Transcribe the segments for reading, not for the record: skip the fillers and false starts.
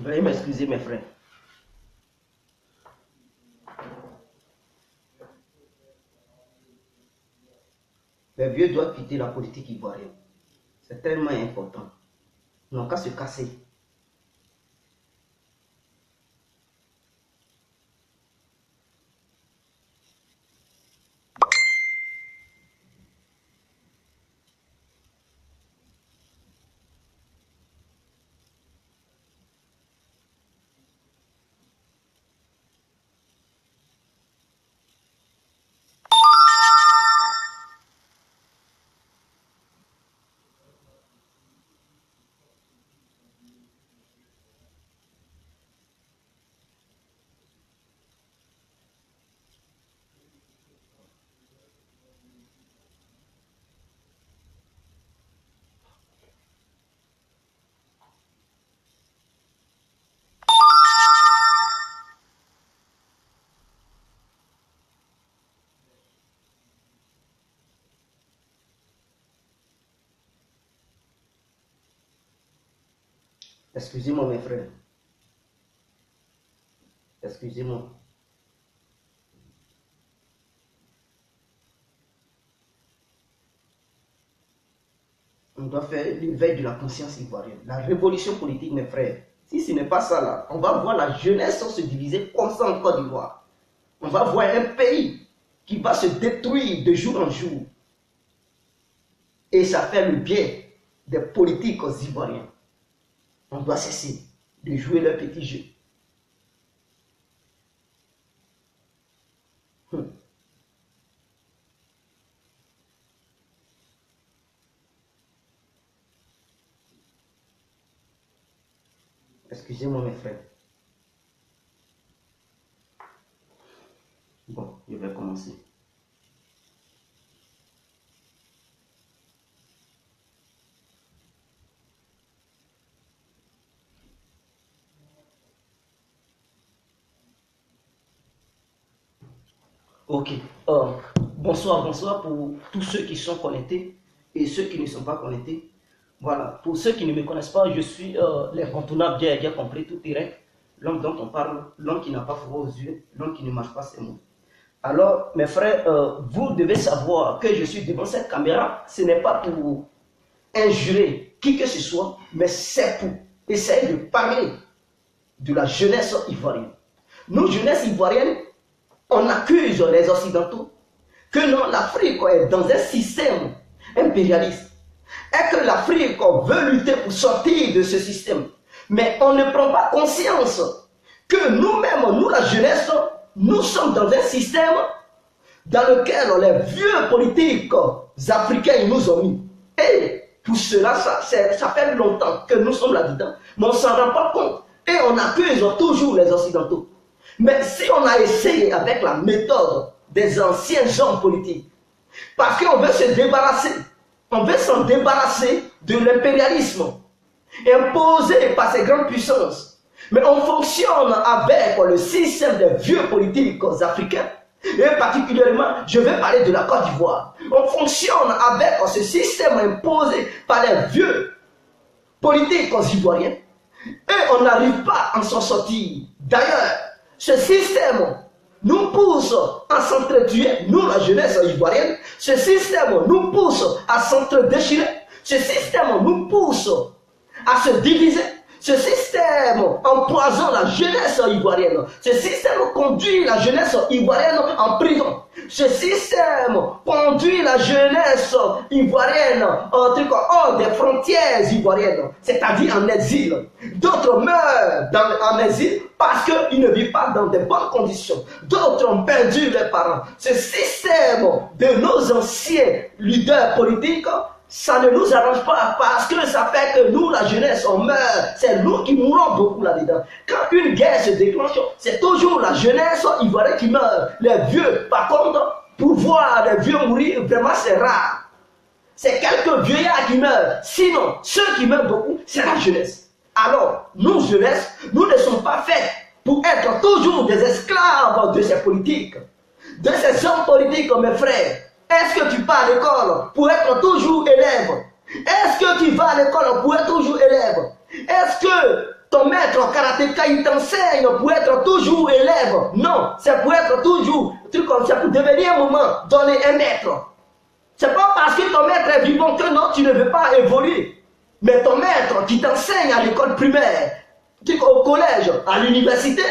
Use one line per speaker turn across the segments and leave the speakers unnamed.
Veuillez m'excuser, mes frères. Les vieux doivent quitter la politique ivoirienne. C'est tellement important. Ils n'ont qu'à se casser. Excusez-moi, mes frères. Excusez-moi. On doit faire l'éveil de la conscience ivoirienne. La révolution politique, mes frères. Si ce n'est pas ça là, on va voir la jeunesse se diviser comme ça en Côte d'Ivoire. On va voir un pays qui va se détruire de jour en jour. Et ça fait le bien des politiques ivoiriens. On doit cesser de jouer leur petit jeu. Excusez-moi, mes frères. Bon, je vais commencer. Ok. Bonsoir pour tous ceux qui sont connectés et ceux qui ne sont pas connectés. Voilà. Pour ceux qui ne me connaissent pas, je suis l'incontournable bien compris, tout direct. L'homme dont on parle, l'homme qui n'a pas froid aux yeux, l'homme qui ne marche pas ses mots. Alors, mes frères, vous devez savoir que je suis devant cette caméra. Ce n'est pas pour injurer qui que ce soit, mais c'est pour essayer de parler de la jeunesse ivoirienne. Nous, jeunesse ivoirienne, on accuse les Occidentaux que non, l'Afrique est dans un système impérialiste et que l'Afrique veut lutter pour sortir de ce système. Mais on ne prend pas conscience que nous-mêmes, nous la jeunesse, nous sommes dans un système dans lequel les vieux politiques africains nous ont mis. Et pour cela, ça fait longtemps que nous sommes là-dedans, mais on ne s'en rend pas compte. Et on accuse toujours les Occidentaux. Mais si on a essayé avec la méthode des anciens hommes politiques, parce qu'on veut se débarrasser, on veut s'en débarrasser de l'impérialisme imposé par ces grandes puissances. Mais on fonctionne avec le système des vieux politiques africains. Et particulièrement, je vais parler de la Côte d'Ivoire. On fonctionne avec ce système imposé par les vieux politiques ivoiriens. Et on n'arrive pas à s'en sortir. D'ailleurs, ce système nous pousse à s'entretuer, nous la jeunesse ivoirienne. Ce système nous pousse à s'entre-déchirer. Ce système nous pousse à se diviser. Ce système empoisonne la jeunesse ivoirienne. Ce système conduit la jeunesse ivoirienne en prison. Ce système conduit la jeunesse ivoirienne hors des frontières ivoiriennes, c'est-à-dire en exil. D'autres meurent en exil parce qu'ils ne vivent pas dans de bonnes conditions. D'autres ont perdu leurs parents. Ce système de nos anciens leaders politiques, ça ne nous arrange pas parce que ça fait que nous, la jeunesse, on meurt. C'est nous qui mourons beaucoup là-dedans. Quand une guerre se déclenche, c'est toujours la jeunesse ivoirienne qui meurt. Les vieux, par contre, pour voir les vieux mourir, vraiment c'est rare. C'est quelques vieillards qui meurent. Sinon, ceux qui meurent beaucoup, c'est la jeunesse. Alors, nous, jeunesse, nous ne sommes pas faits pour être toujours des esclaves de ces politiques, de ces hommes politiques, mes frères. Est-ce que tu pars à l'école pour être toujours élève? Est-ce que tu vas à l'école pour être toujours élève? Est-ce que ton maître karatéka, il t'enseigne pour être toujours élève. Non, c'est pour être toujours, c'est pour devenir un moment, donner un maître. C'est pas parce que ton maître est vivant que non, tu ne veux pas évoluer. Mais ton maître qui t'enseigne à l'école primaire, au collège, à l'université,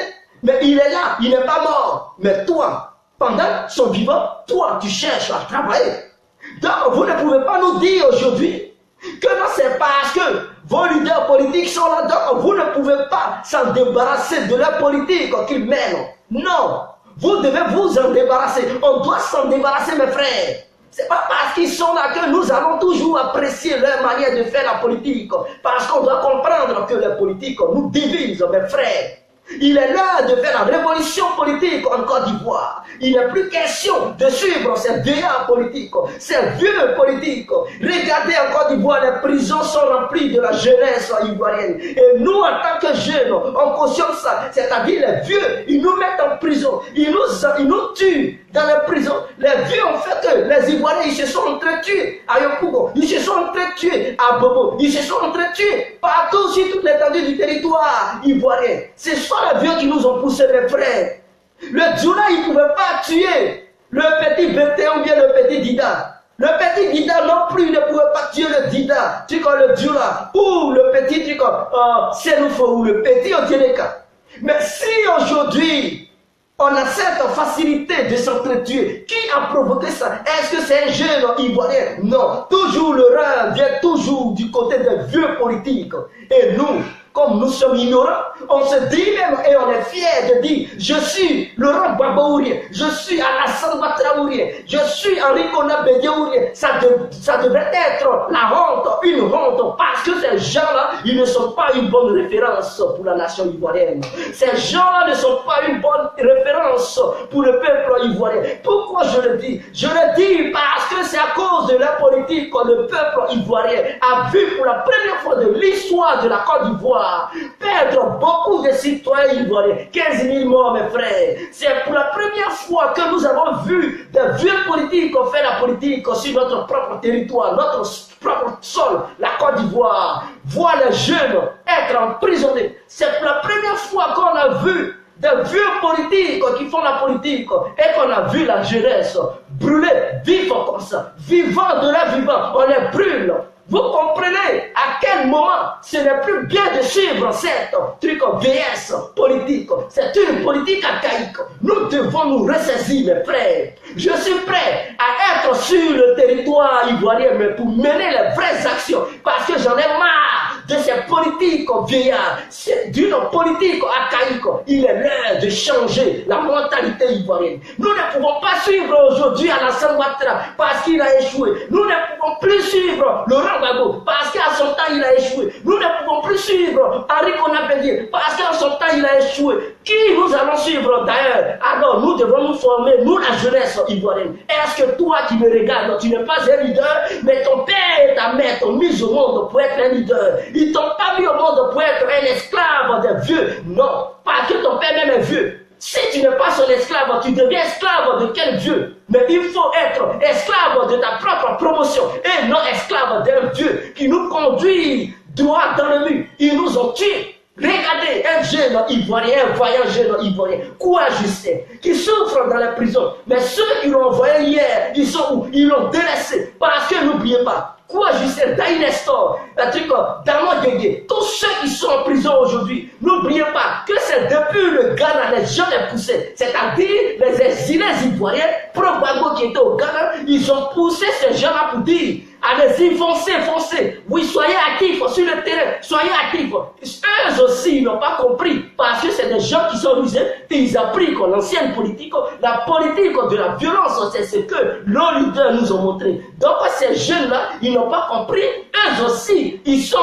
mais il est là, il n'est pas mort. Mais toi, pendant son vivant, toi, tu cherches à travailler. Donc, vous ne pouvez pas nous dire aujourd'hui que non, c'est parce que vos leaders politiques sont là, donc vous ne pouvez pas s'en débarrasser de leur politique qu'ils mènent. Non, vous devez vous en débarrasser. On doit s'en débarrasser, mes frères. C'est pas parce qu'ils sont là que nous allons toujours apprécier leur manière de faire la politique. Parce qu'on doit comprendre que les politiques nous divisent, mes frères. Il est l'heure de faire la révolution politique en Côte d'Ivoire. Il n'est plus question de suivre ces vieillards politiques, ces vieux politiques. Regardez en Côte d'Ivoire, les prisons sont remplies de la jeunesse ivoirienne. Et nous, en tant que jeunes, on cautionne ça. C'est-à-dire les vieux, ils nous mettent en prison. Ils nous tuent dans les prisons. Les vieux ont fait que les Ivoiriens, ils se sont entretués à Yopougon. Ils se sont entretués à Bobo. Ils se sont entretués partout sur toute l'étendue du territoire ivoirien. Ce sont les vieux qui nous ont poussés, mes frères. Le Djoula, il ne pouvait pas tuer le petit Bété ou bien le petit Dida. Le petit Dida non plus, il ne pouvait pas tuer le Dida, tu vois, le Djoula, ou le petit, tu vois, Sénoufo, ou le petit Odieneka. Mais si aujourd'hui, on a cette facilité de s'entretuer, qui a provoqué ça? Est-ce que c'est un jeune ivoirien? Non. Toujours le rang vient toujours du côté des vieux politiques. Et nous, comme nous sommes ignorants, on se dit même et on est fiers de dire je suis Laurent Gbagbo, je suis Alassane Ouattara, je suis Henri Konan Bédié. Ça devrait être la honte, une honte, parce que ces gens-là, ils ne sont pas une bonne référence pour la nation ivoirienne. Ces gens-là ne sont pas une bonne référence pour le peuple ivoirien. Pourquoi je le dis? Je le dis parce que c'est à cause de la politique que le peuple ivoirien a vu pour la première fois de l'histoire de la Côte d'Ivoire perdre beaucoup de citoyens ivoiriens, 15 000 morts, mes frères. C'est pour la première fois que nous avons vu des vieux politiques faire la politique sur notre propre territoire, notre propre sol, la Côte d'Ivoire. Voir les jeunes être emprisonnés. C'est pour la première fois qu'on a vu des vieux politiques qui font la politique et qu'on a vu la jeunesse brûler, vivre comme ça, vivant de la vivant, on les brûle. Vous comprenez à quel moment ce n'est plus bien de suivre cette truc VS politique. C'est une politique archaïque. Nous devons nous ressaisir, mes frères. Je suis prêt à être sur le territoire ivoirien, mais pour mener les vraies actions. Parce que j'en ai marre de ces politiques vieillards. C'est d'une politique archaïque. Il est l'heure de changer la mentalité ivoirienne. Nous ne pouvons pas suivre aujourd'hui Alassane Ouattara parce qu'il a échoué. Nous ne pouvons plus suivre Laurent Gbagbo parce qu'à son temps il a échoué. Nous ne pouvons plus suivre Henri Konan Bédié parce qu'à son temps il a échoué. Qui nous allons suivre d'ailleurs? Alors nous devons nous former, nous la jeunesse ivoirienne. Est-ce que toi qui me regardes, tu n'es pas un leader, mais ton père et ta mère t'ont mis au monde pour être un leader. Ils t'ont pas mis au monde pour être un esclave des vieux. Non, parce que ton père même est vieux. Si tu n'es pas son esclave, tu deviens esclave de quel vieux? Mais il faut être esclave de ta propre promotion et non esclave d'un vieux qui nous conduit droit dans le mur. Ils nous ont tués. Regardez un jeune ivoirien, un voyant jeune ivoirien, courageux, qui souffre dans la prison. Mais ceux qui l'ont envoyé hier, ils sont où? Ils l'ont délaissé. Parce que n'oubliez pas, Kouajusser, Daï Nestor, Damon Guégué, tous ceux qui sont en prison aujourd'hui, n'oubliez pas que c'est depuis le Ghana, les gens les poussés, c'est-à-dire les exilés ivoiriens, pro-Gbagbo qui étaient au Ghana, ils ont poussé ces gens-là pour dire allez-y, foncez, foncez. Oui, soyez actifs sur le terrain, soyez actifs. Eux aussi, ils n'ont pas compris, parce que c'est des gens qui sont rusés, et ils appliquent l'ancienne politique, la politique de la violence, c'est ce que nos leaders nous ont montré. Donc, ces jeunes-là, ils n'ont pas compris, eux aussi, ils sont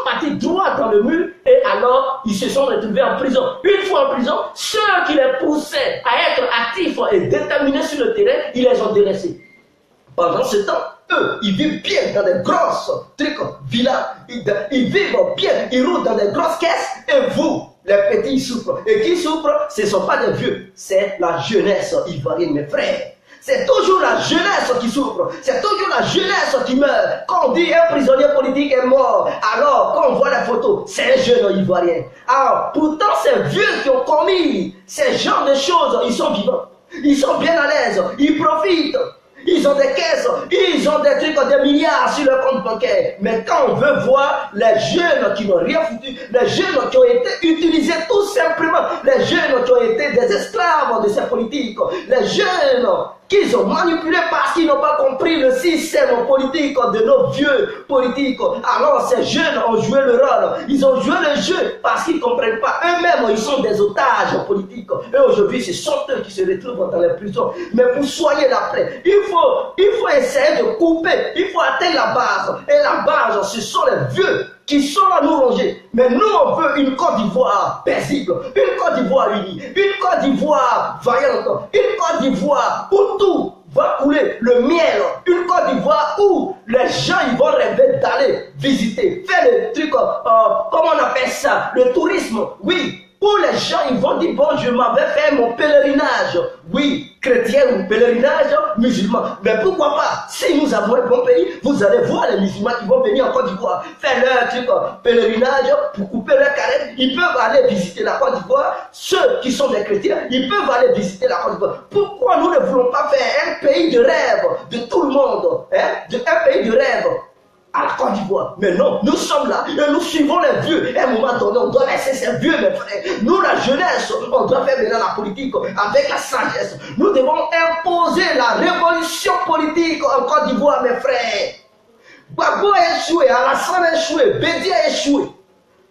partis droit dans le mur, et alors, ils se sont retrouvés en prison. Une fois en prison, ceux qui les poussaient à être actifs et déterminés sur le terrain, ils les ont délaissés. Pendant ce temps, eux, ils vivent bien dans des grosses villas, ils vivent bien, ils roulent dans des grosses caisses, et vous, les petits, ils souffrent. Et qui souffrent, ce ne sont pas des vieux, c'est la jeunesse ivoirienne, mes frères. C'est toujours la jeunesse qui souffre. C'est toujours la jeunesse qui meurt. Quand on dit un prisonnier politique est mort, alors quand on voit la photo, c'est un jeune ivoirien. Alors, pourtant, ces vieux qui ont commis ces genres de choses, ils sont vivants. Ils sont bien à l'aise. Ils profitent. Ils ont des caisses, ils ont des trucs, des milliards sur leur compte bancaire. Mais quand on veut voir les jeunes qui n'ont rien foutu, les jeunes qui ont été utilisés tout simplement, les jeunes qui ont été des esclaves de ces politiques, les jeunes qu'ils ont manipulés parce qu'ils n'ont pas compris le système politique de nos vieux politiques. Alors ces jeunes ont joué le rôle, ils ont joué le jeu parce qu'ils ne comprennent pas. Eux-mêmes, ils sont des otages politiques. Et aujourd'hui, ce sont eux qui se retrouvent dans les prisons. Mais pour soigner la plaie, il faut essayer de couper, il faut atteindre la base. Et la base, ce sont les vieux qui sont là nous ronger. Mais nous, on veut une Côte d'Ivoire paisible, une Côte d'Ivoire unie, une Côte d'Ivoire vaillante, une Côte d'Ivoire où tout va couler le miel, une Côte d'Ivoire où les gens ils vont rêver d'aller visiter, faire le truc, comment on appelle ça, le tourisme, oui. Où les gens ils vont dire, bon, je m'avais fait mon pèlerinage, oui, chrétien ou pèlerinage musulman. Mais pourquoi pas, si nous avons un bon pays, vous allez voir les musulmans qui vont venir en Côte d'Ivoire, faire leur truc, pèlerinage, pour couper leur carême. Ils peuvent aller visiter la Côte d'Ivoire. Ceux qui sont des chrétiens, ils peuvent aller visiter la Côte d'Ivoire. Pourquoi nous ne voulons pas faire un pays de rêve de tout le monde, hein, un pays de rêve à la Côte d'Ivoire? Mais non, nous sommes là et nous suivons les vieux. Et à un moment donné, on doit laisser ces vieux, mes frères. Nous, la jeunesse, on doit faire maintenant la politique avec la sagesse. Nous devons imposer la révolution politique en Côte d'Ivoire, mes frères. Gbagbo a échoué, Alassane a échoué, Bédi a échoué.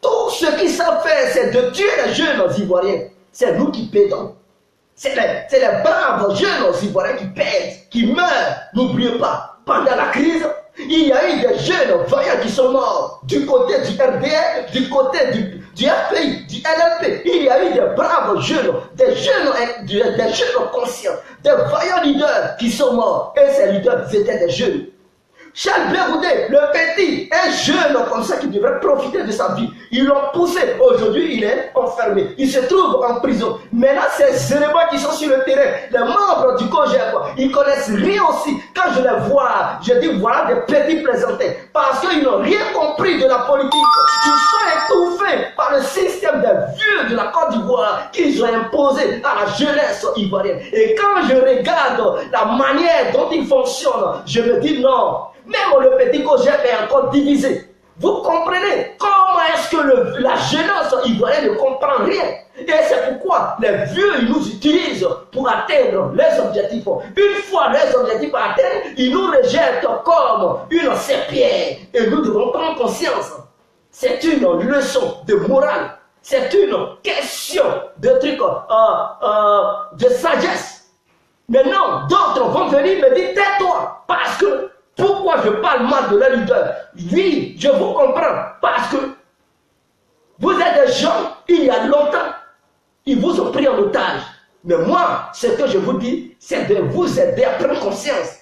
Tout ce qu'ils savent faire, c'est de tuer les jeunes Ivoiriens. C'est nous qui payons. C'est les braves jeunes Ivoiriens qui pèsent, qui meurent. N'oubliez pas, pendant la crise, il y a eu des jeunes vaillants qui sont morts du côté du RDR, du côté du FPI, du LLP. Il y a eu des braves jeunes, des jeunes conscients, des vaillants leaders qui sont morts. Et ces leaders étaient des jeunes. Charles Blé Goudé, le petit, un jeune comme ça qui devrait profiter de sa vie. Ils l'ont poussé. Aujourd'hui, il est enfermé. Il se trouve en prison. Maintenant, ces éléments qui sont sur le terrain, les membres du COGEP, ils connaissent rien aussi. Quand je les vois, je dis voilà des petits plaisantés. Parce qu'ils n'ont rien compris de la politique. Ils sont étouffés par le système des vieux de la Côte d'Ivoire qu'ils ont imposé à la jeunesse ivoirienne. Et quand je regarde la manière dont ils fonctionnent, je me dis non. Même le petit COGEP est encore divisé. Vous comprenez comment est-ce que la jeunesse ivoirienne ne comprend rien? Et c'est pourquoi les vieux ils nous utilisent pour atteindre leurs objectifs. Une fois leurs objectifs atteints, ils nous rejettent comme une serpillère. Et nous devons prendre conscience. C'est une leçon de morale. C'est une question de truc, de sagesse. Mais non, d'autres vont venir me dire tais-toi. Parce que pourquoi je parle mal de leur leader? Oui, je vous comprends. Parce que vous êtes des gens, il y a longtemps, ils vous ont pris en otage. Mais moi, ce que je vous dis, c'est de vous aider à prendre conscience.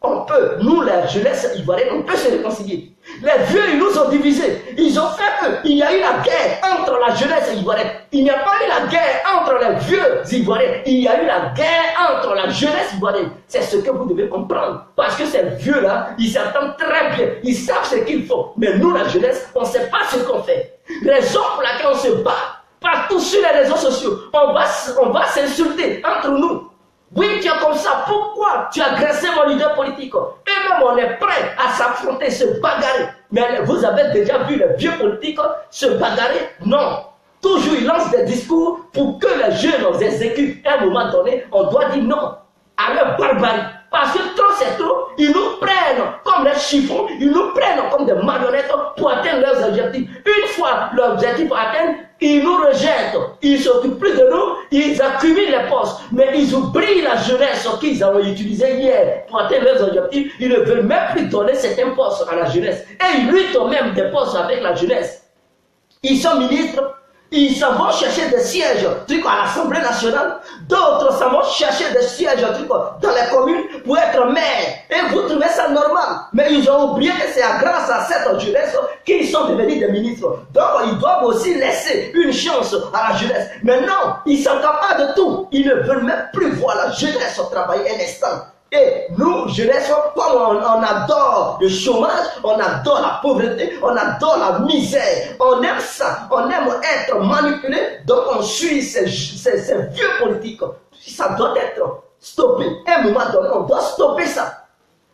On peut, nous, la jeunesse ivoirienne, on peut se réconcilier. Les vieux, ils nous ont divisés. Ils ont fait qu'il y a eu la guerre entre la jeunesse ivoirienne. Il n'y a pas eu la guerre entre les vieux ivoiriens. Il y a eu la guerre entre la jeunesse ivoirienne. C'est ce que vous devez comprendre. Parce que ces vieux-là, ils s'entendent très bien. Ils savent ce qu'il faut. Mais nous, la jeunesse, on ne sait pas ce qu'on fait. Raison pour laquelle on se bat. Partout sur les réseaux sociaux, on va s'insulter entre nous. Oui, tu es comme ça. Pourquoi tu as agressé mon leader politique? Et même on est prêt à s'affronter, se bagarrer. Mais vous avez déjà vu les vieux politiques se bagarrer? Non. Toujours ils lancent des discours pour que les jeunes les exécutent. À un moment donné, on doit dire non à leur barbarie. Parce que trop c'est trop, ils nous prennent comme des chiffons, ils nous prennent comme des marionnettes pour atteindre leurs objectifs. Une fois l'objectif atteint, ils nous rejettent, ils ne s'occupent plus de nous, ils accumulent les postes, mais ils oublient la jeunesse qu'ils ont utilisée hier pour atteindre leurs objectifs. Ils ne veulent même plus donner certains postes à la jeunesse. Et ils luttent même des postes avec la jeunesse. Ils sont ministres, Ils s'en vont chercher des sièges à l'Assemblée nationale. D'autres s'en vont chercher des sièges dans les communes pour être maire. Et vous trouvez ça normal. Mais ils ont oublié que c'est grâce à cette jeunesse qu'ils sont devenus des ministres. Donc ils doivent aussi laisser une chance à la jeunesse. Mais non, ils ne sont capables de tout. Ils ne veulent même plus voir la jeunesse travailler un instant. Et nous, jeunesse, comme on adore le chômage, on adore la pauvreté, on adore la misère, on aime ça, on aime être manipulé, donc on suit ces vieux politiques. Ça doit être stoppé. À un moment donné, on doit stopper ça.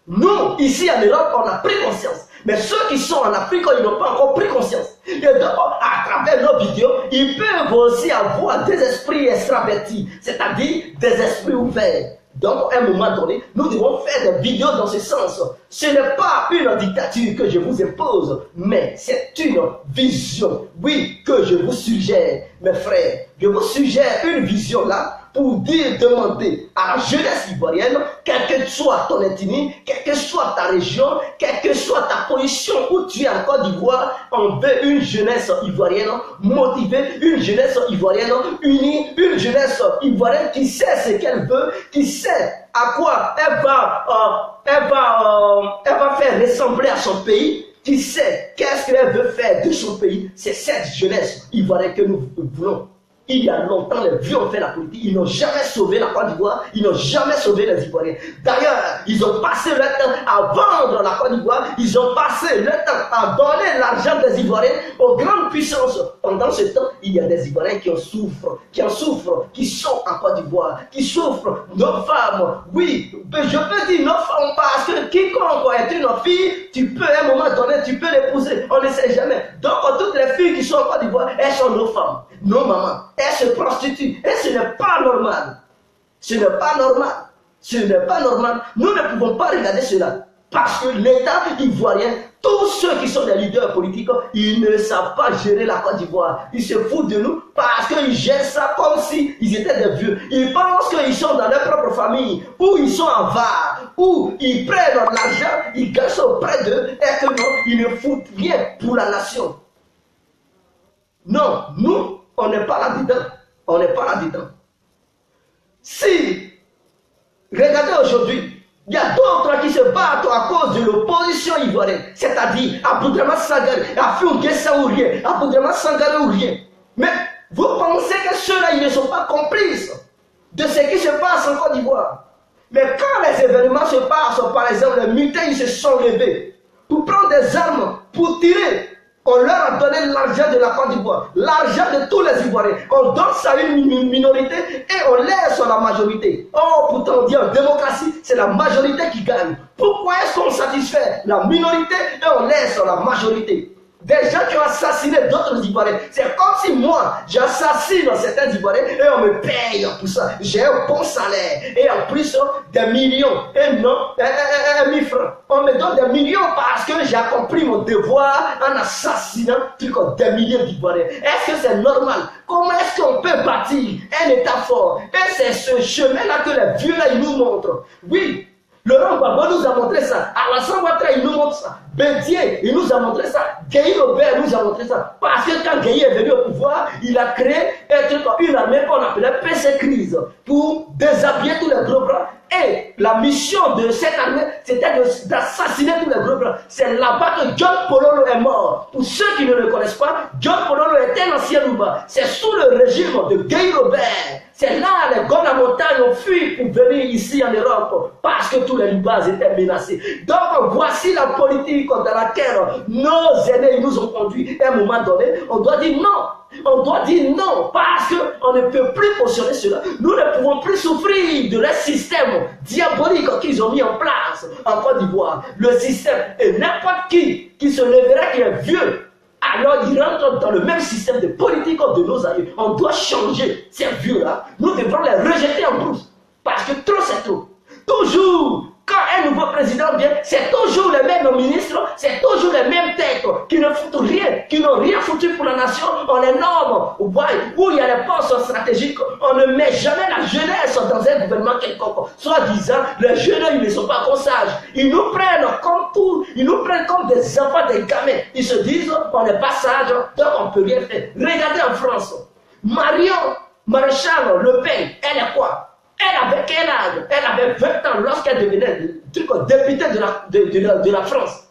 Nous, ici en Europe, on a pris conscience. Mais ceux qui sont en Afrique, ils n'ont pas encore pris conscience. Et donc, à travers nos vidéos, ils peuvent aussi avoir des esprits extravertis, c'est-à-dire des esprits ouverts. Donc, à un moment donné, nous devons faire des vidéos dans ce sens. Ce n'est pas une dictature que je vous impose, mais c'est une vision, oui, que je vous suggère, mes frères. Je vous suggère une vision là pour demander à la jeunesse ivoirienne, quelle que soit ton ethnie, quelle que soit ta région, quelle que soit ta position où tu es en Côte d'Ivoire, on veut une jeunesse ivoirienne motivée, une jeunesse ivoirienne unie, une jeunesse ivoirienne qui sait ce qu'elle veut, qui sait à quoi elle va faire ressembler à son pays, qui sait qu'est-ce qu'elle veut faire de son pays. C'est cette jeunesse ivoirienne que nous voulons. Il y a longtemps, les vieux ont fait la politique. Ils n'ont jamais sauvé la Côte d'Ivoire. Ils n'ont jamais sauvé les Ivoiriens. D'ailleurs, ils ont passé leur temps à vendre la Côte d'Ivoire. Ils ont passé leur temps à donner l'argent des Ivoiriens aux grandes puissances. Pendant ce temps, il y a des Ivoiriens qui en souffrent, qui sont en Côte d'Ivoire, qui souffrent. Nos femmes, oui, je peux dire nos femmes parce que quiconque est une fille, tu peux à un moment donné, tu peux l'épouser. On ne sait jamais. Donc, toutes les filles qui sont en Côte d'Ivoire, elles sont nos femmes, nos mamans. Elles se prostituent. Et ce n'est pas normal. Ce n'est pas normal. Ce n'est pas normal. Nous ne pouvons pas regarder cela. Parce que l'État ivoirien, tous ceux qui sont des leaders politiques, ils ne savent pas gérer la Côte d'Ivoire. Ils se foutent de nous parce qu'ils gèrent ça comme s'ils étaient des vieux. Ils pensent qu'ils sont dans leur propre famille, ou ils sont en var, ou ils prennent l'argent, ils gagnent ça auprès d'eux, et que non, ils ne foutent rien pour la nation. Non, nous, on n'est pas là-dedans. On n'est pas là-dedans. Si, regardez aujourd'hui, il y a d'autres qui se battent à cause de l'opposition ivoirienne, c'est-à-dire Aboudraman Sangaré, Afioun Gessaourien, Aboudraman Sangaré ou rien. Mais vous pensez que ceux-là, ils ne sont pas complices de ce qui se passe en Côte d'Ivoire. Mais quand les événements se passent, par exemple, les mutins, ils se sont levés pour prendre des armes, pour tirer. On leur a donné l'argent de la Côte d'Ivoire, l'argent de tous les Ivoiriens. On donne ça à une minorité et on laisse la majorité. Oh, pourtant on dit en démocratie, c'est la majorité qui gagne. Pourquoi est-ce qu'on satisfait la minorité et on laisse la majorité? Des gens qui ont assassiné d'autres Ivoiriens. C'est comme si moi, j'assassine certains Ivoiriens et on me paye pour ça. J'ai un bon salaire. Et en plus, des millions. Et non, 1000 francs. On me donne des millions parce que j'ai accompli mon devoir en assassinant des millions d'Ivoiriens. Est-ce que c'est normal? Comment est-ce qu'on peut bâtir un État fort? Et c'est ce chemin-là que les vieux-là, ils nous montrent. Oui. Laurent Gbagbo nous a montré ça. Alassane Ouattara, il nous montre ça. Bédier, il nous a montré ça. Gueye Robert nous a montré ça. Parce que quand Gueye est venu au pouvoir, il a créé une armée qu'on appelait PC Crise pour déshabiller tous les gros bras. Et la mission de cette armée, c'était d'assassiner tous les gros bras. C'est là-bas que John Pololo est mort. Pour ceux qui ne le connaissent pas, John Pololo était un ancien Rouba. C'est sous le régime de Gueye Robert. C'est là les gars de la montagne ont fui pour venir ici en Europe parce que tous les Lubas étaient menacés. Donc voici la politique dans laquelle nos aînés nous ont conduits. Et à un moment donné, on doit dire non. On doit dire non parce qu'on ne peut plus cautionner cela. Nous ne pouvons plus souffrir de leur système diabolique qu'ils ont mis en place en Côte d'Ivoire. Le système, et n'importe qui se lèverait qui est vieux, alors ils rentrent dans le même système de politique de nos aïeux. On doit changer ces vieux-là. Nous devrons les rejeter en brousse. Parce que trop c'est trop. Toujours, quand un nouveau président vient, c'est toujours les mêmes ministres, c'est toujours les mêmes têtes qui ne foutent rien, qui n'ont rien foutu pour la nation. On les nomme, où il y a les postes stratégiques, on ne met jamais la jeunesse dans un gouvernement quelconque. Soit disant, les jeunes, ils ne sont pas comme sages. Ils nous prennent comme tout, ils nous prennent comme des enfants, des gamins. Ils se disent, on n'est pas sage, donc on ne peut rien faire. Regardez en France, Marion Maréchal Le Pen, elle est quoi? Elle avait quel âge? Elle avait 20 ans lorsqu'elle devenait députée de la France.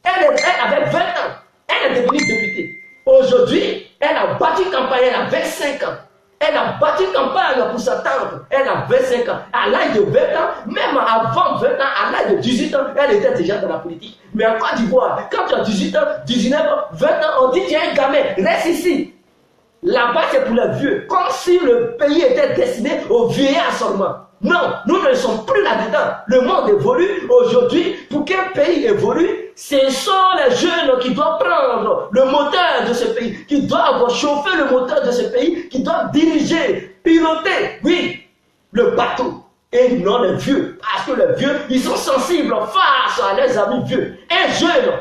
Elle avait 20 ans. Elle est devenue députée. Aujourd'hui, elle a battu campagne, elle a 25 ans. Elle a battu campagne pour sa tante. Elle a 25 ans. À l'âge de 20 ans, même avant 20 ans, à l'âge de 18 ans, elle était déjà dans la politique. Mais en Côte d'Ivoire, quand tu as 18 ans, 19 ans, 20 ans, on dit tu es un gamin, reste ici. Là-bas, c'est pour les vieux. Comme si le pays était destiné aux vieillards seulement. Non, nous ne sommes plus là-dedans. Le monde évolue. Aujourd'hui, pour qu'un pays évolue, ce sont les jeunes qui doivent prendre le moteur de ce pays, qui doivent chauffer le moteur de ce pays, qui doivent diriger, piloter, oui, le bateau. Et non les vieux. Parce que les vieux, ils sont sensibles face à leurs amis vieux. Un jeune,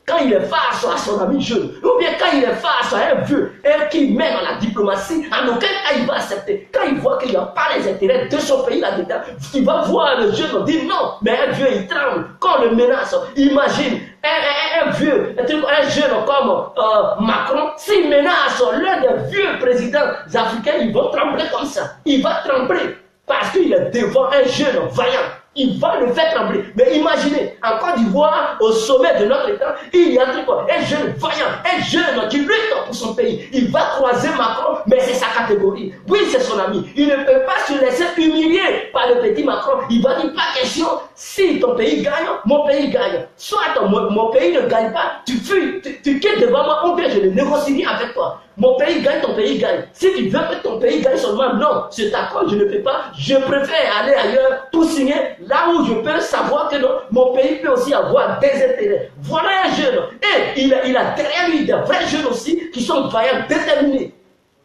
quand il est face à son ami jeune, ou bien quand il est face à un vieux, et qui mène la diplomatie, en aucun cas il va accepter. Quand il voit qu'il n'y a pas les intérêts de son pays là-dedans, il va voir le jeune dire non, mais un vieux il tremble, quand on le menace. Imagine un vieux, un jeune comme Macron, s'il menace l'un des vieux présidents africains, ils vont trembler comme ça. Il va trembler parce qu'il est devant un jeune vaillant. Il va le faire trembler. Mais imaginez, en Côte d'Ivoire, au sommet de notre État, il y a un jeune vaillant, un jeune qui lutte pour son pays. Il va croiser Macron, mais c'est sa catégorie. Oui, c'est son ami. Il ne peut pas se laisser humilier par le petit Macron. Il va dire, pas question, si ton pays gagne, mon pays gagne. Soit mon pays ne gagne pas, tu fuis, tu quittes devant moi, ou bien je ne négocie rien avec toi. Mon pays gagne, ton pays gagne. Si tu veux que ton pays gagne seulement, non, cet accord, je ne peux pas. Je préfère aller ailleurs pour signer là où je peux savoir que non, mon pays peut aussi avoir des intérêts. Voilà un jeune. Et il a derrière lui des vrais jeunes aussi qui sont vaillants, déterminés.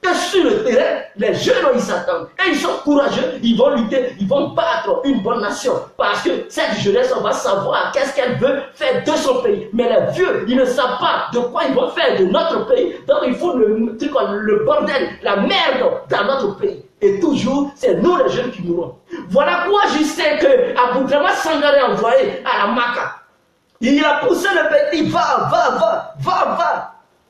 Et sur le terrain, les jeunes, ils s'attendent. Et ils sont courageux, ils vont lutter, ils vont battre une bonne nation. Parce que cette jeunesse, on va savoir qu'est-ce qu'elle veut faire de son pays. Mais les vieux, ils ne savent pas de quoi ils vont faire de notre pays. Donc il faut le bordel, la merde dans notre pays. Et toujours, c'est nous les jeunes qui mourrons. Voilà quoi je sais que Aboudrama Sangaré a envoyé à la Maca. Il a poussé le petit, va.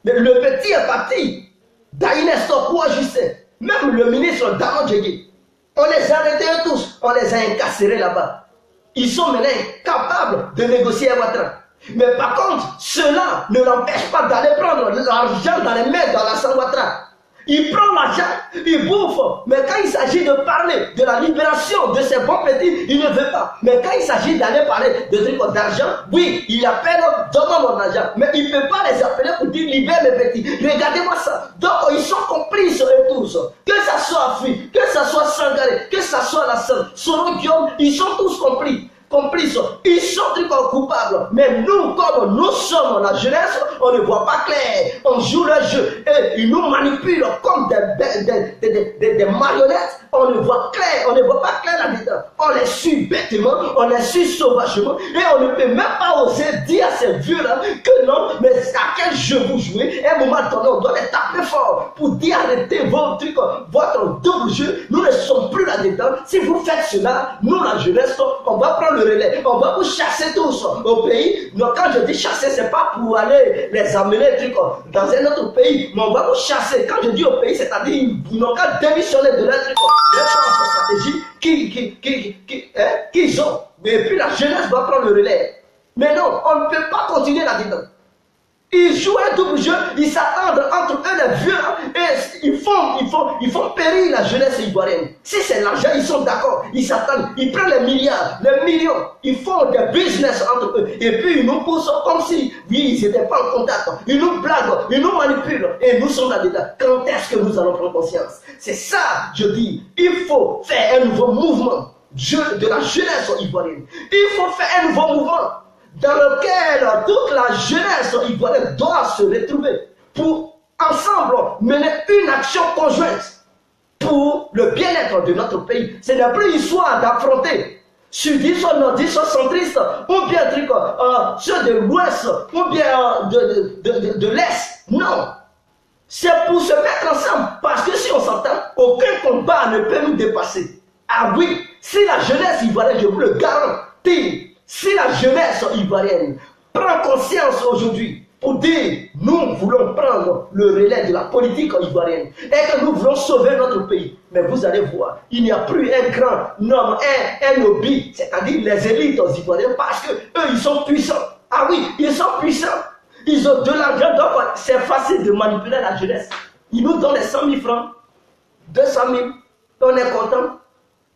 Mais le petit est parti. D'ailleurs, quoi je sais. Même le ministre Damon Djegui, on les a arrêtés tous, on les a incarcérés là-bas. Ils sont maintenant incapables de négocier à Ouattara. Mais par contre, cela ne l'empêche pas d'aller prendre l'argent dans les mains d'Alassane Ouattara. Il prend l'argent, il bouffe. Mais quand il s'agit de parler de la libération de ces bons petits, il ne veut pas. Mais quand il s'agit d'aller parler de trucs d'argent, oui, il appelle, donne-moi mon argent. Mais il ne peut pas les appeler pour dire libère mes petits. Regardez-moi ça. Donc ils sont complices eux tous. Que ça soit Afri, que ça soit Sangaré, que ça soit Alassane, Soro Guillaume, ils sont tous complices, ils sont coupables. Mais nous, comme nous sommes la jeunesse, on ne voit pas clair. On joue le jeu et ils nous manipulent comme des marionnettes. On ne voit clair, on ne voit pas clair là-dedans. On les suit bêtement, on les suit sauvagement et on ne peut même pas oser dire à ces vieux-là que non, mais à quel jeu vous jouez. À un moment donné, on doit les taper fort pour dire arrêtez vos trucs, votre double jeu. Nous ne sommes plus là-dedans. Si vous faites cela, nous la jeunesse, on va prendre le relais. On va vous chasser tous au pays. Donc quand je dis chasser, c'est pas pour aller les amener dans un autre pays, mais on va vous chasser. Quand je dis au pays, c'est-à-dire ils n'ont qu'à démissionner de leur stratégie qu'ils ont. Et puis la jeunesse va prendre le relais. Mais non, on ne peut pas continuer là-dedans. Ils jouent un double jeu, ils s'attendent entre eux les vieux et ils font périr la jeunesse ivoirienne. Si c'est l'argent, ils sont d'accord, ils s'attendent, ils prennent les milliards, les millions, ils font des business entre eux et puis ils nous poussent comme si, oui, ils n'étaient pas en contact, ils nous blaguent, ils nous manipulent et nous sommes là-dedans. Quand est-ce que nous allons prendre conscience? C'est ça, je dis, il faut faire un nouveau mouvement de la jeunesse ivoirienne. Il faut faire un nouveau mouvement dans lequel toute la jeunesse ivoirienne doit se retrouver pour ensemble mener une action conjointe pour le bien-être de notre pays. Ce n'est plus histoire d'affronter Sudistes, soit nordistes, soit centristes, ou bien ceux de l'ouest, ou bien de l'est. Non. C'est pour se mettre ensemble. Parce que si on s'entend, aucun combat ne peut nous dépasser. Ah oui, si la jeunesse ivoirienne, je vous le garantis, si la jeunesse ivoirienne prend conscience aujourd'hui pour dire nous voulons prendre le relais de la politique ivoirienne et que nous voulons sauver notre pays, mais vous allez voir, il n'y a plus un grand homme, un lobby, c'est-à-dire les élites ivoiriennes, parce que eux ils sont puissants. Ah oui, ils sont puissants. Ils ont de l'argent, donc c'est facile de manipuler la jeunesse. Ils nous donnent les 100 000 francs, 200 000, on est content.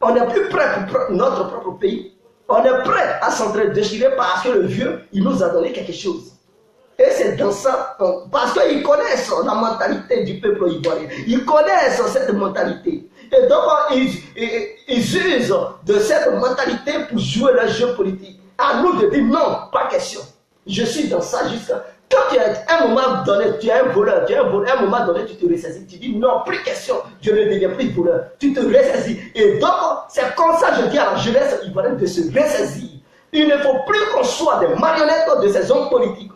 On n'est plus prêt pour notre propre pays. On est prêt à s'entre-déchirer parce que le vieux, il nous a donné quelque chose. Et c'est dans ça, parce qu'ils connaissent la mentalité du peuple ivoirien. Ils connaissent cette mentalité. Et donc, ils usent de cette mentalité pour jouer leur jeu politique. À nous de dire non, pas question. Je suis dans ça jusqu'à... Quand tu as un moment donné, tu es un voleur, un moment donné, tu te ressaisis, tu dis non, plus question, je ne deviens plus voleur. Tu te ressaisis. Et donc, c'est comme ça que je dis à la jeunesse ivoirienne de se ressaisir. Il ne faut plus qu'on soit des marionnettes de ces hommes politiques.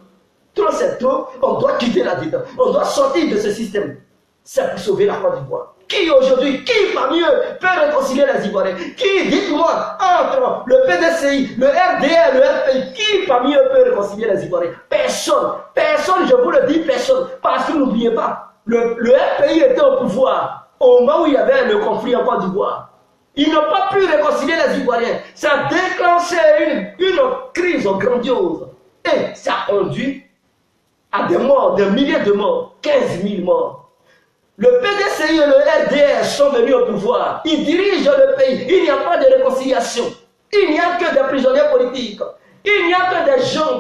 Trop c'est trop, on doit quitter là-dedans. On doit sortir de ce système. C'est pour sauver la Côte d'Ivoire. Qui aujourd'hui, qui parmi eux peut réconcilier les Ivoiriens? Qui, dites-moi, entre le PDCI, le RDR, le FPI, qui parmi eux peut réconcilier les Ivoiriens? Personne. Personne, je vous le dis, personne. Parce que n'oubliez pas, le FPI était au pouvoir au moment où il y avait le conflit en Côte d'Ivoire. Ils n'ont pas pu réconcilier les Ivoiriens. Ça a déclenché une crise grandiose. Et ça a conduit à des morts, des milliers de morts, 15 000 morts. Le PDCI et le RDR sont venus au pouvoir. Ils dirigent le pays. Il n'y a pas de réconciliation. Il n'y a que des prisonniers politiques. Il n'y a que des gens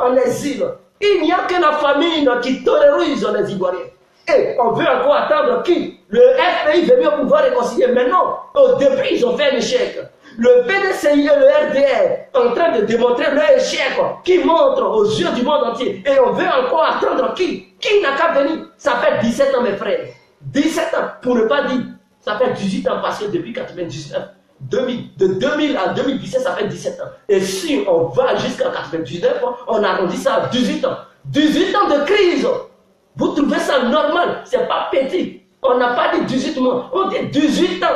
en exil. Il n'y a que la famine qui terrorise les Ivoiriens. Et on veut encore attendre qui? Le FPI est venu au pouvoir réconcilier. Mais non, au début, ils ont fait un échec. Le PDCI et le RDR en train de démontrer leur échec qui montre aux yeux du monde entier. Et on veut encore attendre qui? Qui n'a qu'à venir? Ça fait 17 ans, mes frères. 17 ans, pour ne pas dire. Ça fait 18 ans parce que depuis 99, de 2000 à 2017, ça fait 17 ans. Et si on va jusqu'à 99, on arrondit ça à 18 ans. 18 ans de crise. Vous trouvez ça normal? C'est pas petit. On n'a pas dit 18 mois, on dit 18 ans.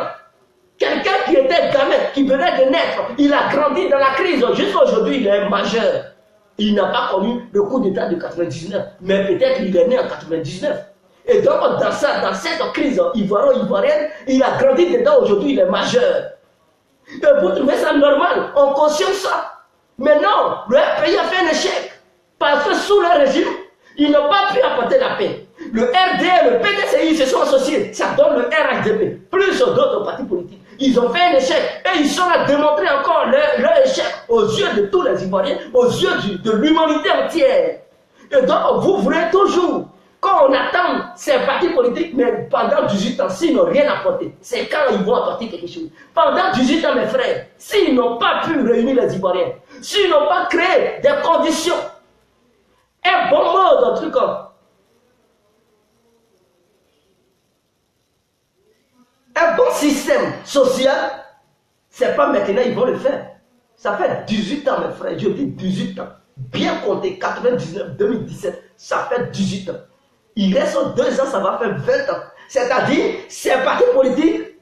Quelqu'un qui était gamin, qui venait de naître, il a grandi dans la crise. Jusqu'à aujourd'hui, il est majeur. Il n'a pas connu le coup d'État de 99, mais peut-être qu'il est né en 99. Et donc, dans cette crise ivoirienne, il a grandi dedans. Aujourd'hui, il est majeur. Et vous trouvez ça normal? On cautionne ça. Mais non, le pays a fait un échec. Parce que sous le régime, ils n'ont pas pu apporter la paix. Le RDR, le PDCI se sont associés. Ça donne le RHDP, plus d'autres partis politiques. Ils ont fait un échec et ils sont à démontrer encore leur échec aux yeux de tous les Ivoiriens, aux yeux de l'humanité entière. Et donc, vous voulez toujours, quand on attend ces partis politiques, mais pendant 18 ans, s'ils n'ont rien apporté, c'est quand ils vont apporter quelque chose. Pendant 18 ans, mes frères, s'ils n'ont pas pu réunir les Ivoiriens, s'ils n'ont pas créé des conditions, un bon mode, un truc comme un bon système social, c'est pas maintenant ils vont le faire. Ça fait 18 ans, mes frères, je dis 18 ans. Bien compté, 99, 2017, ça fait 18 ans. Il reste 2 ans, ça va faire 20 ans. C'est-à-dire, ces partis politiques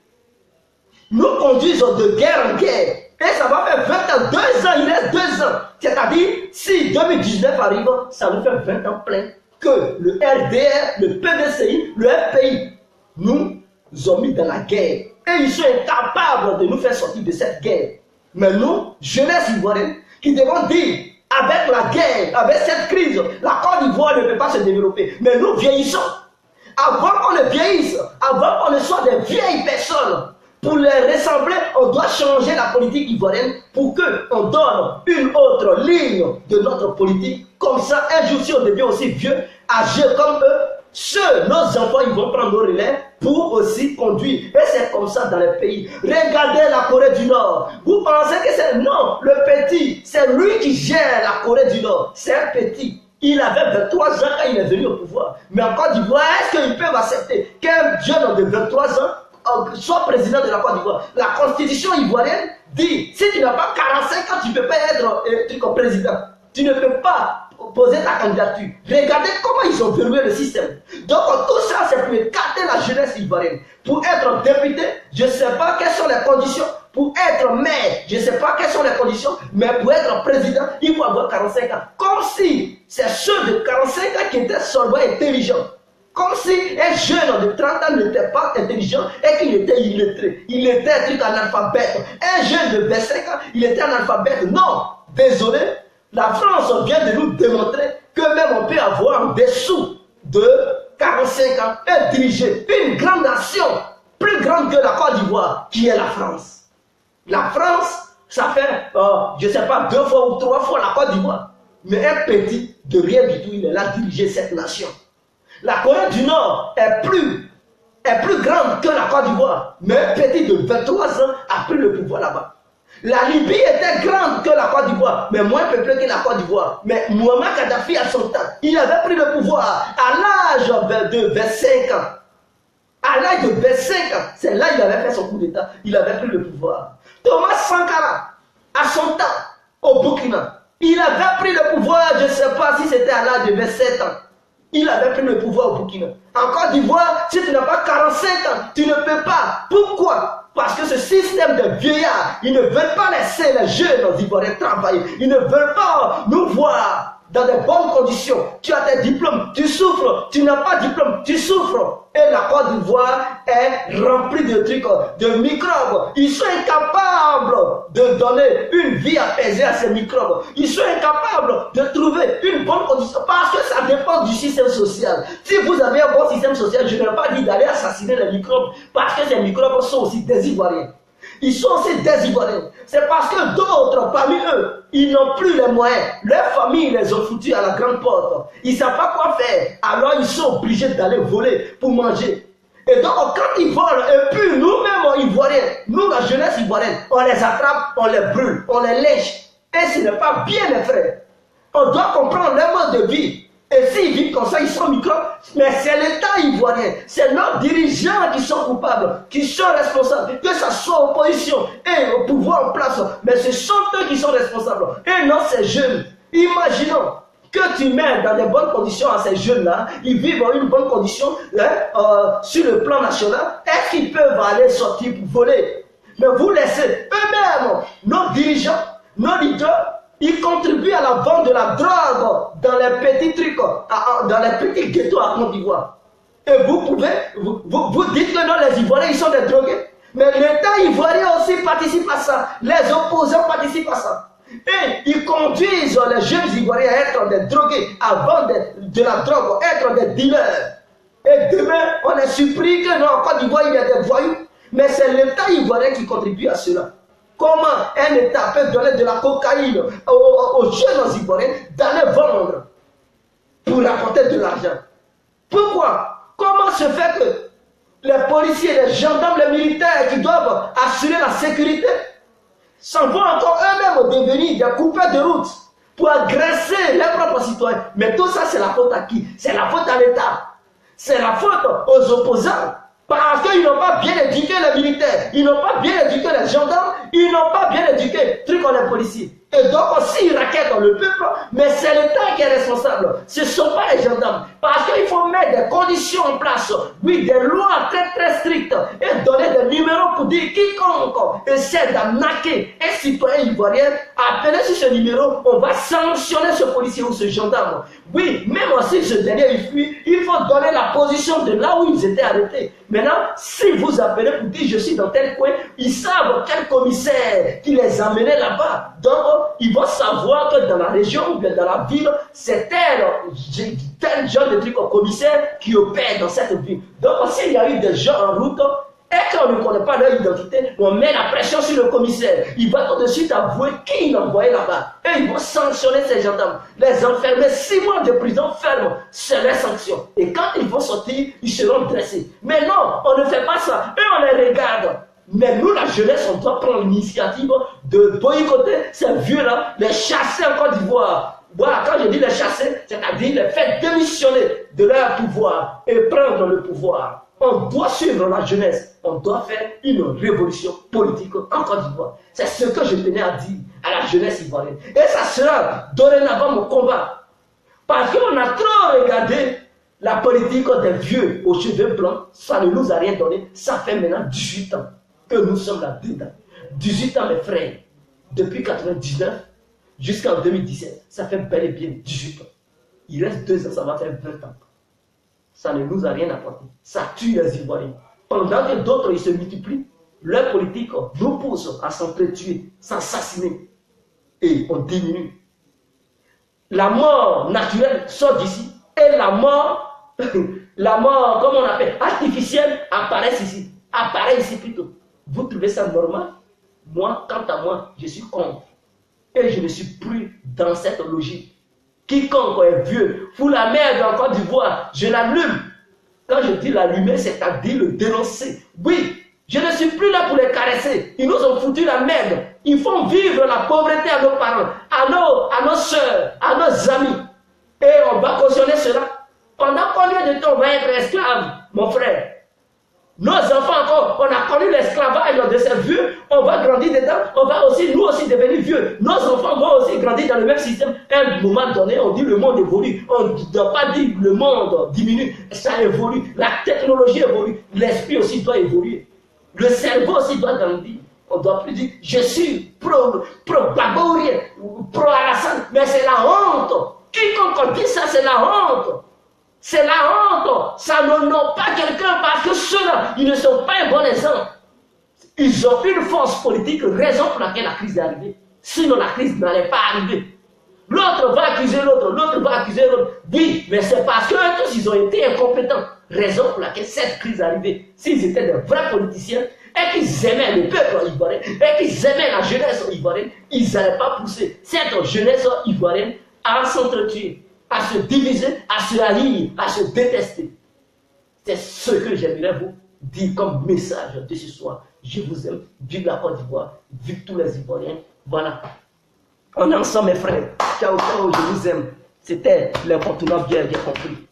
nous conduisent de guerre en guerre. Et ça va faire 20 ans, 2 ans, il reste 2 ans. C'est-à-dire, si 2019 arrive, ça nous fait 20 ans plein que le RDR, le PDCI, le FPI, nous ont mis dans la guerre. Et ils sont incapables de nous faire sortir de cette guerre. Mais nous, jeunesse ivoirienne, qui devons dire, avec la guerre, avec cette crise, la Côte d'Ivoire ne peut pas se développer. Mais nous vieillissons. Avant qu'on ne vieillisse, avant qu'on ne soit des vieilles personnes, pour les ressembler, on doit changer la politique ivoirienne pour qu'on donne une autre ligne de notre politique. Comme ça, un jour, si on devient aussi vieux, agir comme eux, nos enfants, ils vont prendre nos relais pour aussi conduire. Et c'est comme ça dans les pays. Regardez la Corée du Nord. Vous pensez que c'est... Non, le petit, c'est lui qui gère la Corée du Nord. C'est un petit. Il avait 23 ans quand il est venu au pouvoir. Mais en Côte d'Ivoire, est-ce qu'ils peuvent accepter qu'un jeune de 23 ans sois président de la Côte d'Ivoire. La constitution ivoirienne dit, si tu n'as pas 45 ans, tu ne peux pas être président. Tu ne peux pas poser ta candidature. Regardez comment ils ont verrouillé le système. Donc tout ça, c'est pour écarter la jeunesse ivoirienne. Pour être député, je ne sais pas quelles sont les conditions. Pour être maire, je ne sais pas quelles sont les conditions, mais pour être président, il faut avoir 45 ans. Comme si c'est ceux de 45 ans qui étaient seulement intelligents. Comme si un jeune de 30 ans n'était pas intelligent et qu'il était illettré. Il était un truc analphabète. Un jeune de 25 ans, il était analphabète. Non, désolé, la France vient de nous démontrer que même on peut avoir en dessous de 45 ans et diriger une grande nation, plus grande que la Côte d'Ivoire, qui est la France. La France, ça fait, je ne sais pas, 2 fois ou 3 fois la Côte d'Ivoire. Mais un petit, de rien du tout, il est là diriger cette nation. La Corée du Nord est plus grande que la Côte d'Ivoire. Mais un petit de 23 ans a pris le pouvoir là-bas. La Libye était grande que la Côte d'Ivoire, mais moins peuplée que la Côte d'Ivoire. Mais Muammar Kadhafi, à son temps, il avait pris le pouvoir à l'âge de 25 ans. À l'âge de 25 ans, c'est là qu'il avait fait son coup d'État. Il avait pris le pouvoir. Thomas Sankara, à son temps, au Burkina, il avait pris le pouvoir, je ne sais pas si c'était à l'âge de 27 ans. Il avait pris le pouvoir au Burkina. En Côte d'Ivoire, si tu n'as pas 45 ans, tu ne peux pas. Pourquoi? Parce que ce système de vieillards, ils ne veulent pas laisser les jeunes Ivoiriens travailler. Ils ne veulent pas nous voir dans de bonnes conditions. Tu as tes diplômes, tu souffres. Tu n'as pas de diplôme, tu souffres. Et la Côte d'Ivoire est remplie de trucs, de microbes. Ils sont incapables de donner une vie apaisée à ces microbes. Ils sont incapables de trouver une bonne condition parce que ça dépend du système social. Si vous avez un bon système social, je n'ai pas dit d'aller assassiner les microbes parce que ces microbes sont aussi des Ivoiriens. Ils sont aussi des Ivoiriens. C'est parce que d'autres parmi eux, ils n'ont plus les moyens. Leurs familles les ont foutus à la grande porte. Ils ne savent pas quoi faire. Alors ils sont obligés d'aller voler pour manger. Et donc quand ils volent, et puis nous-mêmes Ivoiriens, nous la jeunesse ivoirienne, on les attrape, on les brûle, on les lèche. Et ce n'est pas bien mes frères. On doit comprendre leur mode de vie. Et s'ils vivent comme ça, ils sont microbes. Mais c'est l'État ivoirien, c'est nos dirigeants qui sont coupables, qui sont responsables, que ce soit opposition et au pouvoir en place. Mais ce sont eux qui sont responsables. Et non ces jeunes. Imaginons que tu mets dans de bonnes conditions à ces jeunes-là, ils vivent en une bonne condition sur le plan national. Est-ce qu'ils peuvent aller sortir pour voler? Mais vous laissez eux-mêmes, nos dirigeants, nos leaders, ils contribuent à la vente de la drogue dans les petits trucs, dans les petits ghettos à Côte d'Ivoire. Et vous dites que non, les Ivoiriens, ils sont des drogués. Mais l'État ivoirien aussi participe à ça. Les opposants participent à ça. Et ils conduisent les jeunes Ivoiriens à être des drogués, à vendre de la drogue, à être des dealers. Et demain, on est surpris que non, en Côte d'Ivoire, il y a des voyous. Mais c'est l'État ivoirien qui contribue à cela. Comment un État peut donner de la cocaïne aux jeunes Ivoiriens d'aller vendre pour rapporter de l'argent? Pourquoi? Comment se fait que les policiers, les gendarmes, les militaires qui doivent assurer la sécurité s'en vont encore eux-mêmes devenir des coupeurs de route pour agresser les propres citoyens? Mais tout ça, c'est la faute à qui? C'est la faute à l'État. C'est la faute aux opposants. Parce qu'ils n'ont pas bien éduqué les militaires, ils n'ont pas bien éduqué les gendarmes, ils n'ont pas bien éduqué les policiers. Et donc aussi ils raquettent le peuple, mais c'est l'État qui est responsable. Ce ne sont pas les gendarmes. Parce qu'il faut mettre des conditions en place, oui, des lois très très strictes, et donner des numéros pour dire quiconque essaie d'arnaquer un citoyen ivoirien, appelez sur ce numéro, on va sanctionner ce policier ou ce gendarme. Oui, même si ce dernier il fuit, il faut donner la position de là où ils étaient arrêtés. Maintenant, si vous appelez pour dire je suis dans tel coin, ils savent quel commissaire qui les a menés là-bas. Donc, ils vont savoir que dans la région ou bien dans la ville, c'est tel genre de truc au commissaire qui opère dans cette ville. Donc, s'il y a eu des gens en route, et qu'on ne connaît pas leur identité, on met la pression sur le commissaire. Il va tout de suite avouer qui il a envoyé là-bas. Et ils vont sanctionner ces gendarmes. Les enfermer 6 mois de prison ferme, c'est leur sanction. Et quand ils vont sortir, ils seront dressés. Mais non, on ne fait pas ça. Et on les regarde. Mais nous, la jeunesse, on doit prendre l'initiative de boycotter ces vieux-là, les chasser en Côte d'Ivoire. Voilà, quand je dis les chasser, c'est-à-dire les faire démissionner de leur pouvoir et prendre le pouvoir. On doit suivre la jeunesse. On doit faire une révolution politique en Côte d'Ivoire. C'est ce que je tenais à dire à la jeunesse ivoirienne. Et ça sera dorénavant mon combat. Parce qu'on a trop regardé la politique des vieux aux cheveux blancs. Ça ne nous a rien donné. Ça fait maintenant 18 ans que nous sommes là-dedans. 18 ans, mes frères. Depuis 1999 jusqu'en 2017. Ça fait bel et bien 18 ans. Il reste 2 ans, ça va faire 20 ans. Ça ne nous a rien apporté. Ça tue les Ivoiriens. Pendant que d'autres ils se multiplient, leur politique nous pousse à s'entretuer, s'assassiner. Et on diminue. La mort naturelle sort d'ici. Et la mort, comment on appelle, artificielle, apparaît ici. Apparaît ici plutôt. Vous trouvez ça normal? Moi, quant à moi, je suis contre. Et je ne suis plus dans cette logique. Quiconque est vieux, fout la merde en Côte d'Ivoire, je l'allume. Quand je dis l'allumer, c'est-à-dire le dénoncer. Oui, je ne suis plus là pour les caresser. Ils nous ont foutu la merde. Ils font vivre la pauvreté à nos parents, à nos soeurs, à nos amis. Et on va cautionner cela. Pendant combien de temps on va être esclave, mon frère? Nos enfants encore, on a connu l'esclavage de ces vieux, on va grandir dedans, on va aussi, nous aussi devenir vieux. Nos enfants vont aussi grandir dans le même système. À un moment donné, on dit le monde évolue. On ne doit pas dire le monde diminue, ça évolue. La technologie évolue, l'esprit aussi doit évoluer. Le cerveau aussi doit grandir. On ne doit plus dire, je suis pro-Bagourien, pro-Alassane, mais c'est la honte. Quiconque dit ça, c'est la honte. C'est la honte. Ça n'honore pas quelqu'un parce que ceux-là, ils ne sont pas un bon exemple. Ils ont une force politique, raison pour laquelle la crise est arrivée. Sinon, la crise n'allait pas arriver. L'autre va accuser l'autre, l'autre va accuser l'autre. Oui, mais c'est parce qu'eux tous, ils ont été incompétents. Raison pour laquelle cette crise est arrivée. S'ils étaient de vrais politiciens et qu'ils aimaient le peuple ivoirien et qu'ils aimaient la jeunesse ivoirienne, ils n'allaient pas pousser cette jeunesse ivoirienne à s'entretuer, à se diviser, à se haïr, à se détester. C'est ce que j'aimerais vous dire comme message de ce soir. Je vous aime. Vive la Côte d'Ivoire. Vive tous les Ivoiriens. Voilà. On est ensemble, mes frères. Ciao, ciao, je vous aime. C'était l'incontournable, bien compris.